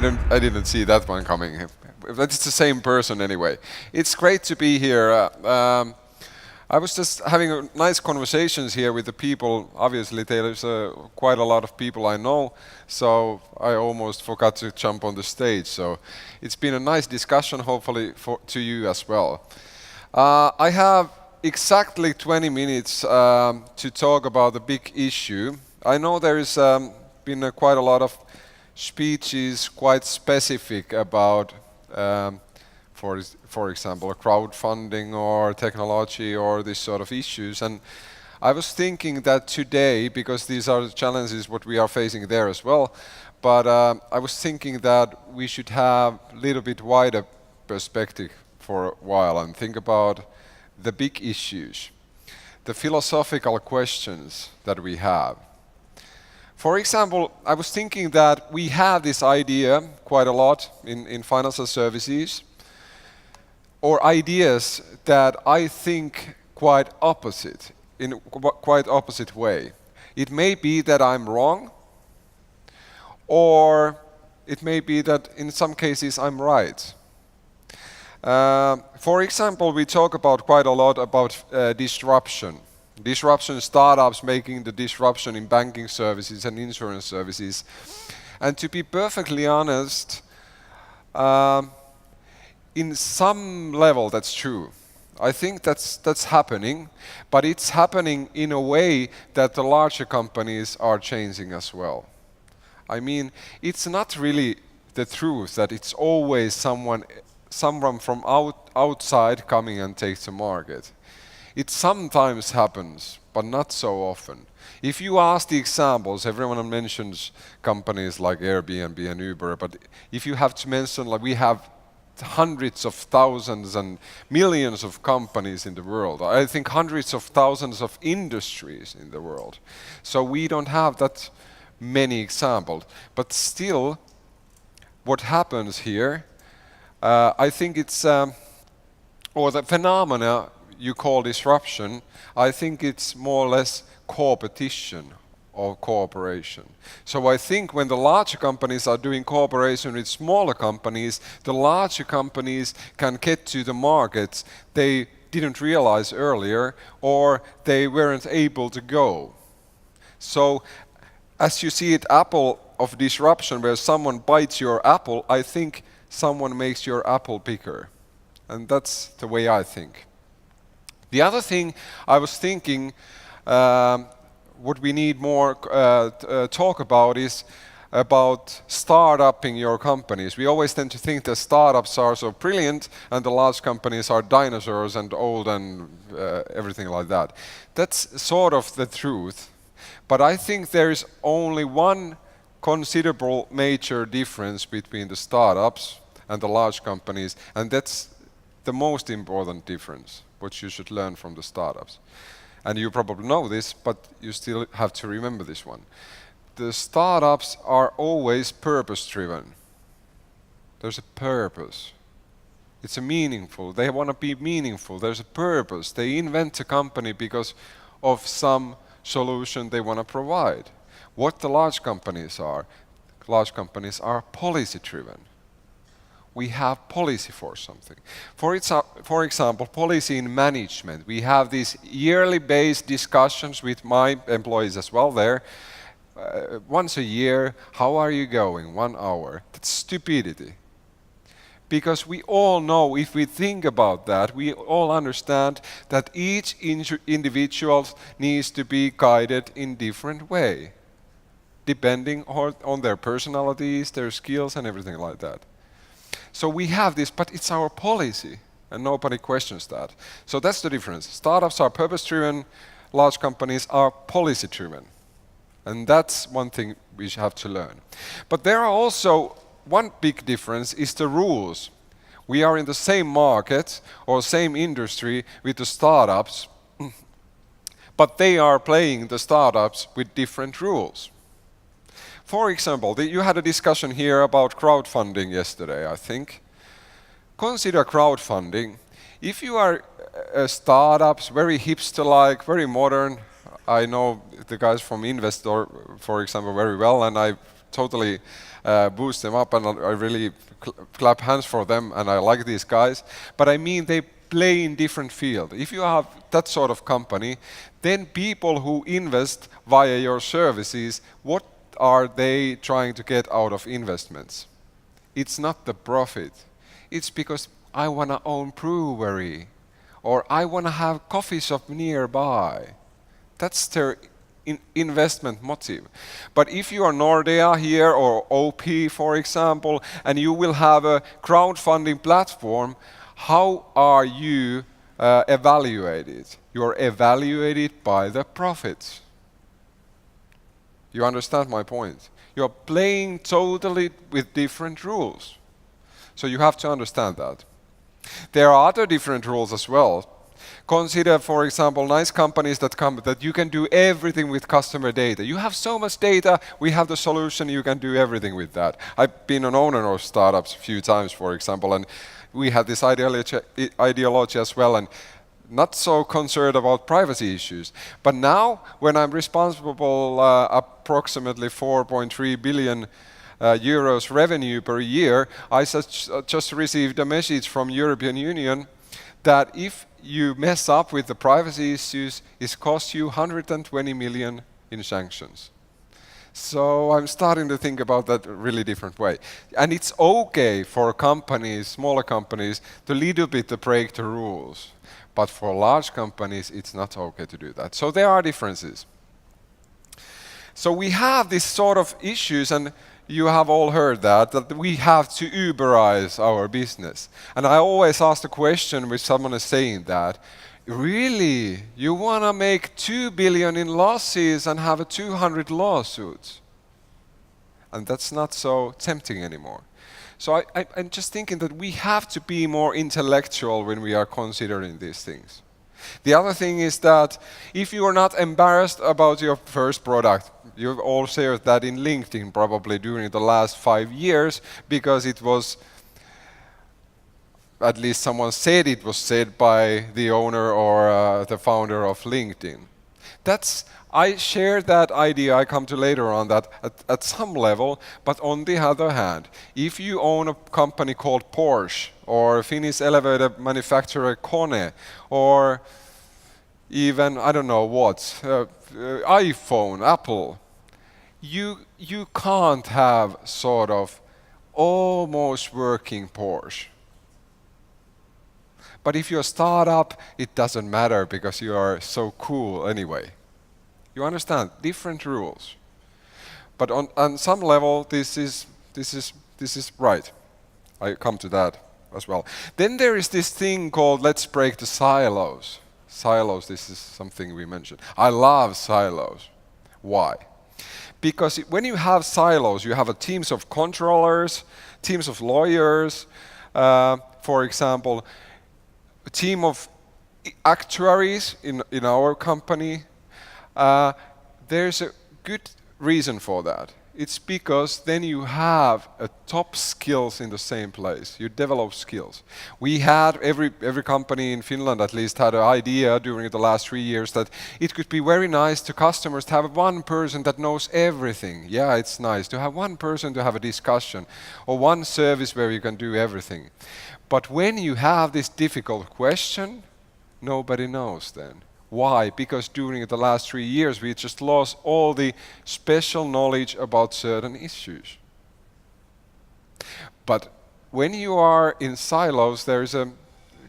I didn't see that one coming. That's the same person anyway. It's great to be here. I was just having a nice conversations here with the people. Obviously, there's quite a lot of people I know, so I almost forgot to jump on the stage. So it's been a nice discussion, hopefully to you as well. I have exactly 20 minutes to talk about the big issue. I know there is been quite a lot of speeches quite specific about for example, crowdfunding or technology or these sort of issues. And I was thinking that today, because these are the challenges what we are facing there as well, but I was thinking that we should have a little bit wider perspective for a while and think about the big issues, the philosophical questions that we have. For example, I was thinking that we have this idea quite a lot in financial services, or ideas that I think quite opposite, in a quite opposite way. It may be that I'm wrong, or it may be that in some cases I'm right. For example, we talk about quite a lot about disruption. Disruption, startups making the disruption in banking services and insurance services. And to be perfectly honest, in some level that's true. I think that's happening, but it's happening in a way that the larger companies are changing as well. I mean, it's not really the truth that it's always someone from outside coming and takes the market. It sometimes happens, but not so often. If you ask the examples, everyone mentions companies like Airbnb and Uber, but if you have to mention, like we have hundreds of thousands and millions of companies in the world. I think hundreds of thousands of industries in the world. So we don't have that many examples. But still, what happens here, I think it's, or the phenomena you call disruption, I think it's more or less competition or cooperation. So I think when the larger companies are doing cooperation with smaller companies, the larger companies can get to the markets they didn't realize earlier, or they weren't able to go. So as you see it, apple of disruption, where someone bites your apple, I think someone makes your apple bigger. And that's the way I think. The other thing I was thinking, what we need more talk about is about startupping your companies. We always tend to think that startups are so brilliant and the large companies are dinosaurs and old and everything like that. That's sort of the truth. But I think there is only one considerable major difference between the startups and the large companies, and that's the most important difference, what you should learn from the startups. And you probably know this, but you still have to remember this one. The startups are always purpose-driven. There's a purpose. It's a meaningful. They want to be meaningful. There's a purpose. They invent a company because of some solution they want to provide. What the large companies are policy-driven. We have policy for something. For example, policy in management. We have these yearly based discussions with my employees as well there. Once a year, how are you going? 1 hour. That's stupidity. Because we all know, if we think about that, we all understand that each individual needs to be guided in different way, depending on their personalities, their skills and everything like that. So we have this, but it's our policy, and nobody questions that. So that's the difference. Startups are purpose-driven, large companies are policy-driven. And that's one thing we have to learn. But there are also one big difference is the rules. We are in the same market or same industry with the startups, but they are playing the startups with different rules. For example, you had a discussion here about crowdfunding yesterday, I think. Consider crowdfunding. If you are a startup, very hipster-like, very modern, I know the guys from Investor, for example, very well, and I've totally boost them up, and I really clap hands for them, and I like these guys. But I mean, they play in different field. If you have that sort of company, then people who invest via your services, what are they trying to get out of investments? It's not the profit. It's because I want to own brewery, or I want to have coffee shop nearby. That's their investment motive. But if you are Nordea here or OP, for example, and you will have a crowdfunding platform, how are you evaluated? You're evaluated by the profits. You understand my point? You're playing totally with different rules. So you have to understand that. There are other different rules as well. Consider, for example, nice companies that you can do everything with customer data. You have so much data, we have the solution, you can do everything with that. I've been an owner of startups a few times, for example, and we had this ideology as well, and not so concerned about privacy issues. But now, when I'm responsible approximately 4.3 billion euros revenue per year, I just received a message from European Union that if you mess up with the privacy issues, it costs you 120 million in sanctions. So I'm starting to think about that a really different way. And it's okay for companies, smaller companies, to little bit break the rules. But for large companies, it's not okay to do that. So there are differences. So we have this sort of issues, and you have all heard that we have to Uberize our business. And I always ask the question when someone is saying that, really, you want to make 2 billion in losses and have 200 lawsuits? And that's not so tempting anymore. So I'm just thinking that we have to be more intellectual when we are considering these things. The other thing is that if you are not embarrassed about your first product, you've all shared that in LinkedIn probably during the last 5 years, because it was, at least someone said it was said by the owner or the founder of LinkedIn. I share that idea, I come to later on that at some level, but on the other hand, if you own a company called Porsche, or Finnish elevator manufacturer Kone, or even, I don't know what, iPhone, Apple, you can't have sort of almost working Porsche. But if you're a startup, it doesn't matter because you are so cool anyway. You understand? Different rules. But on some level, this is right. I come to that as well. Then there is this thing called let's break the silos. Silos, this is something we mentioned. I love silos. Why? Because when you have silos, you have teams of controllers, teams of lawyers, for example, a team of actuaries in our company. There's a good reason for that. It's because then you have top skills in the same place. You develop skills. We had, every company in Finland at least had an idea during the last 3 years that it could be very nice to customers to have one person that knows everything. Yeah, it's nice to have one person to have a discussion, or one service where you can do everything. But when you have this difficult question, nobody knows then. Why? Because during the last 3 years we just lost all the special knowledge about certain issues. But when you are in silos, there's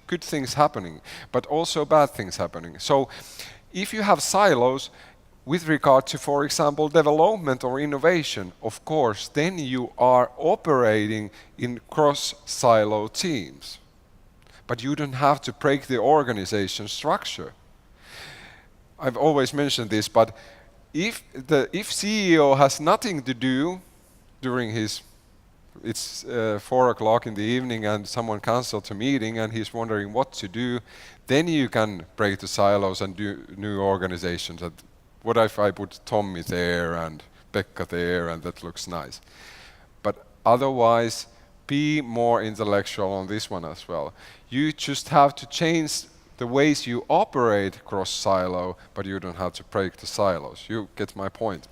good things happening, but also bad things happening. So if you have silos with regard to, for example, development or innovation, of course, then you are operating in cross-silo teams. But you don't have to break the organization structure. I've always mentioned this, but if CEO has nothing to do during it's 4 o'clock in the evening and someone cancelled the meeting and he's wondering what to do, then you can break the silos and do new organizations. And what if I put Tommy there and Pekka there and that looks nice? But otherwise, be more intellectual on this one as well. You just have to change the ways you operate cross-silo, but you don't have to break the silos. You get my point.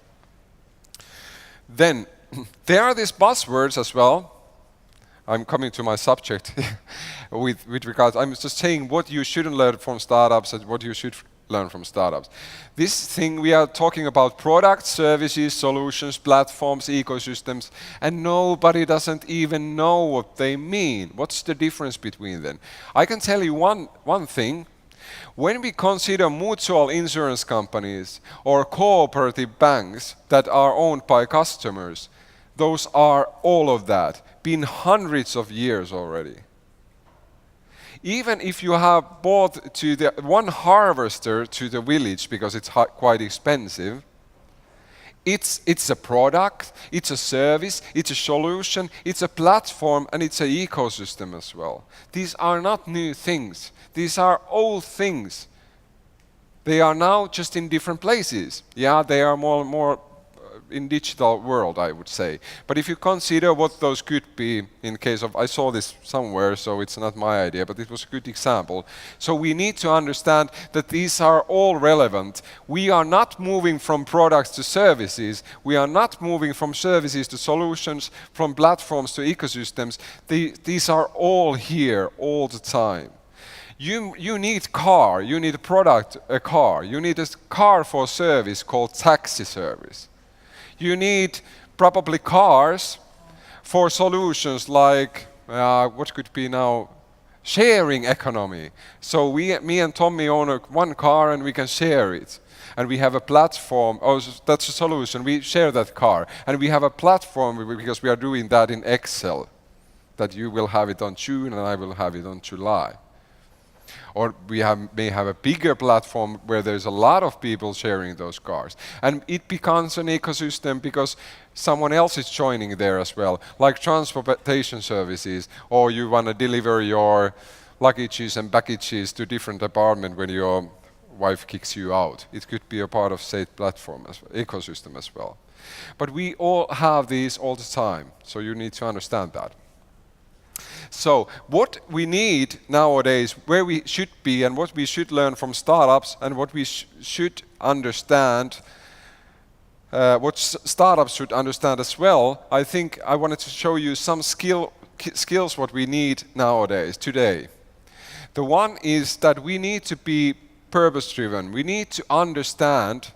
Then there are these buzzwords as well. I'm coming to my subject with regards, I'm just saying what you shouldn't learn from startups and what you should learn from startups. This thing, we are talking about products, services, solutions, platforms, ecosystems, and nobody doesn't even know what they mean. What's the difference between them? I can tell you one thing. When we consider mutual insurance companies or cooperative banks that are owned by customers, those are all of that, been hundreds of years already. Even if you have bought to the one harvester to the village because it's quite expensive, it's a product, it's a service, it's a solution, it's a platform, and it's an ecosystem as well. These are not new things. These are old things. They are now just in different places. Yeah, they are more in digital world, I would say. But if you consider what those could be in case of, I saw this somewhere, so it's not my idea, but it was a good example. So we need to understand that these are all relevant. We are not moving from products to services. We are not moving from services to solutions, from platforms to ecosystems. These are all here all the time. You need car, you need a product, a car. You need a car for service called taxi service. You need probably cars for solutions like, what could be now, sharing economy. So me and Tommy own one car and we can share it. And we have a platform, that's a solution, we share that car. And we have a platform because we are doing that in Excel, that you will have it on June and I will have it on July. Or we may have a bigger platform where there's a lot of people sharing those cars. And it becomes an ecosystem because someone else is joining there as well, like transportation services, or you want to deliver your luggages and packages to different apartment when your wife kicks you out. It could be a part of said platform, ecosystem as well. But we all have these all the time, so you need to understand that. So what we need nowadays, where we should be and what we should learn from startups and what we should understand, what startups should understand as well, I think I wanted to show you some skills what we need nowadays, today. The one is that we need to be purpose-driven. We need to understand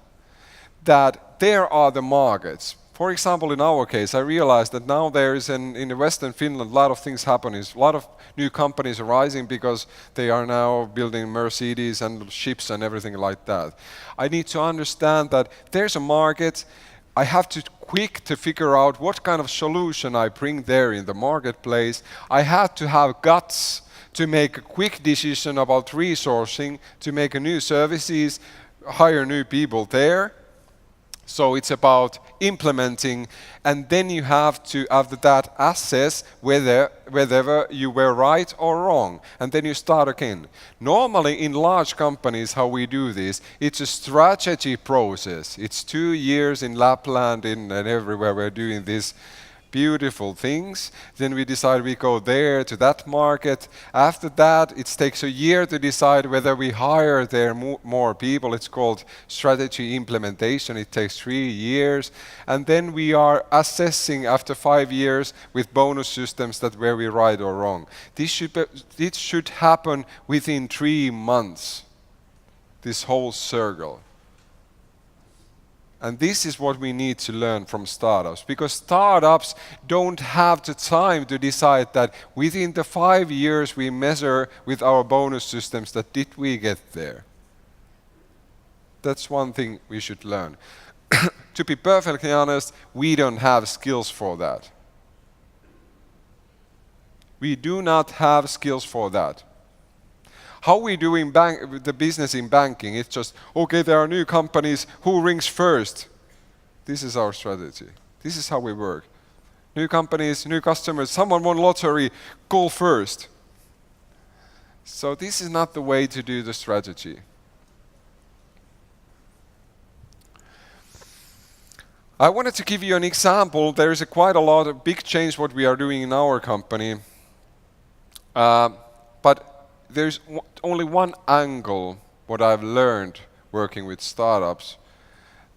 that there are the markets. For example, in our case, I realized that now there is in the Western Finland a lot of things happening. A lot of new companies are rising because they are now building Mercedes and ships and everything like that. I need to understand that there's a market. I have to quick to figure out what kind of solution I bring there in the marketplace. I have to have guts to make a quick decision about resourcing, to make a new services, hire new people there. So it's about implementing, and then you have to, after that, assess whether you were right or wrong, and then you start again. Normally in large companies, how we do this, it's a strategy process. It's 2 years in Lapland and everywhere we're doing this beautiful things. Then we decide we go there to that market. After that, it takes a year to decide whether we hire there more people. It's called strategy implementation. It takes 3 years. And then we are assessing after 5 years with bonus systems that were we right or wrong. This should happen within 3 months, this whole circle. And this is what we need to learn from startups, because startups don't have the time to decide that within the 5 years we measure with our bonus systems that did we get there. That's one thing we should learn. To be perfectly honest, we don't have skills for that. We do not have skills for that. How we doing the business in banking? It's just, okay, there are new companies, who rings first? This is our strategy. This is how we work. New companies, new customers, someone won lottery, call first. So this is not the way to do the strategy. I wanted to give you an example. There is quite a lot of big change what we are doing in our company. But there's only one angle what I've learned working with startups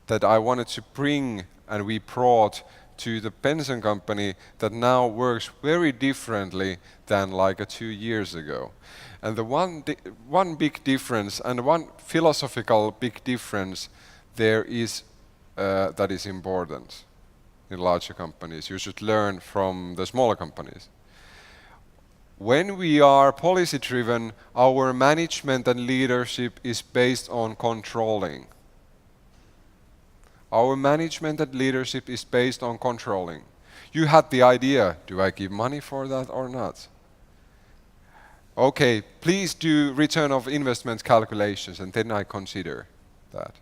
that I wanted to bring and we brought to the pension company that now works very differently than like 2 years ago. And the one big difference and one philosophical big difference there is that is important in larger companies. You should learn from the smaller companies. When we are policy driven, our management and leadership is based on controlling. Our management and leadership is based on controlling. You had the idea, do I give money for that or not? Okay, please do return of investment calculations and then I consider that.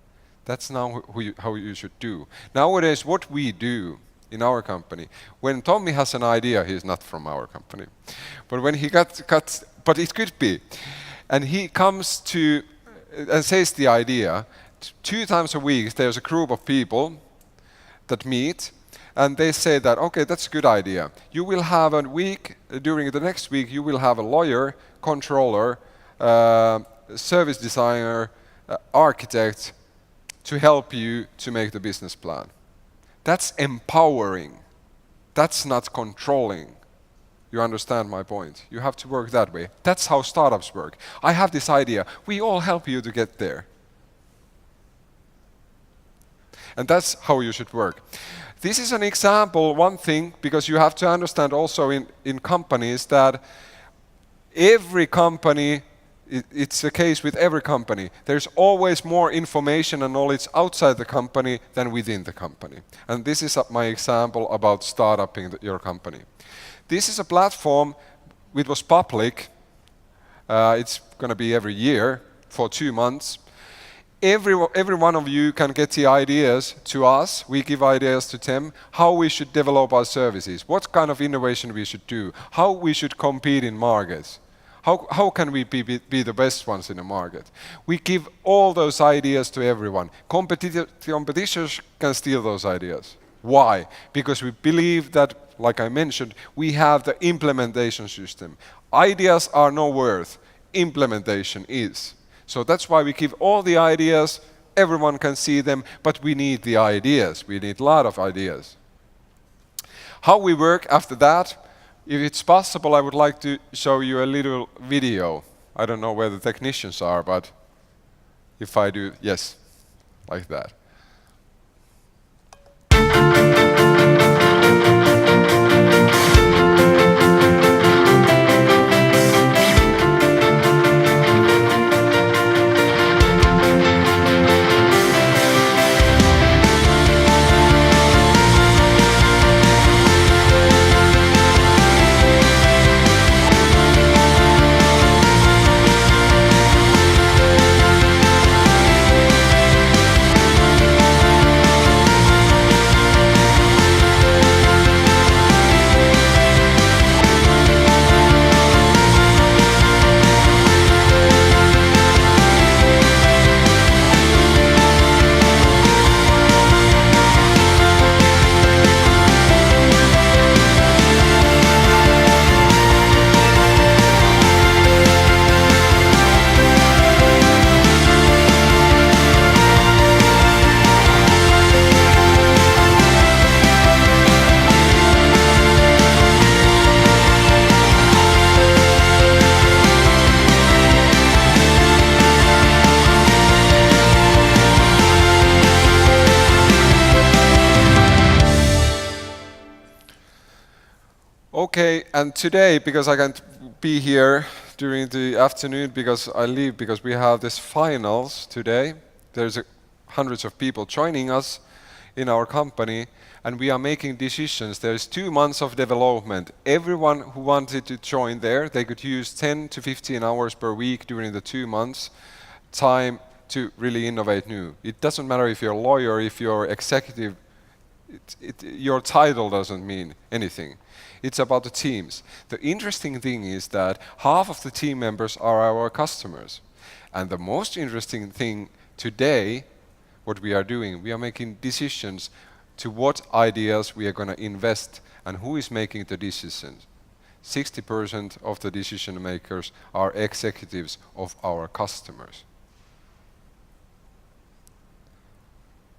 That's now how you should do. Nowadays, what we do in our company, when Tommy has an idea, he's not from our company, but when he but it could be, and he comes to and says the idea, 2 times a week there's a group of people that meet and they say that, okay, that's a good idea. You will have a week, during the next week you will have a lawyer, controller, service designer, architect to help you to make the business plan. That's empowering. That's not controlling. You understand my point? You have to work that way. That's how startups work. I have this idea. We all help you to get there. And that's how you should work. This is an example, one thing, because you have to understand also in companies that every company, it's the case with every company, there's always more information and knowledge outside the company than within the company. And this is my example about startupping your company. This is a platform which was public. It's going to be every year for 2 months. Every one of you can get the ideas to us. We give ideas to them, how we should develop our services, what kind of innovation we should do, how we should compete in markets, how can we be the best ones in the market. We give all those ideas to everyone. Competitors can steal those ideas. Why? Because we believe that, like I mentioned, we have the implementation system. Ideas are no worth, implementation is. So that's why we give all the ideas, everyone can see them, but we need the ideas. We need a lot of ideas. How we work after that, if it's possible, I would like to show you a little video. I don't know where the technicians are, but if I do, yes, like that. Okay, and today, because I can't be here during the afternoon because I leave, because we have this finals today. There's hundreds of people joining us in our company, and we are making decisions. There's 2 months of development. Everyone who wanted to join there, they could use 10 to 15 hours per week during the 2 months time to really innovate new. It doesn't matter if you're a lawyer, if you're executive, your title doesn't mean anything. It's about the teams. The interesting thing is that half of the team members are our customers. And the most interesting thing today, what we are doing, we are making decisions to what ideas we are going to invest and who is making the decisions. 60% of the decision makers are executives of our customers.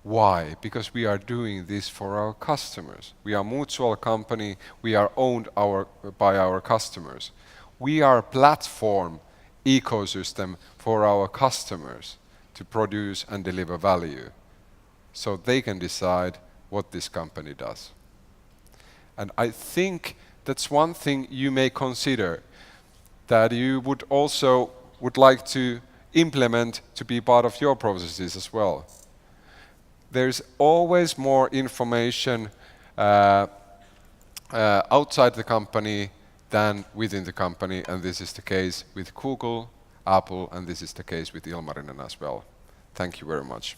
Why? Because we are doing this for our customers. We are a mutual company. We are owned by our customers. We are a platform ecosystem for our customers to produce and deliver value, so they can decide what this company does. And I think that's one thing you may consider, that you would like to implement to be part of your processes as well. There's always more information outside the company than within the company, and this is the case with Google, Apple, and this is the case with Ilmarinen as well. Thank you very much.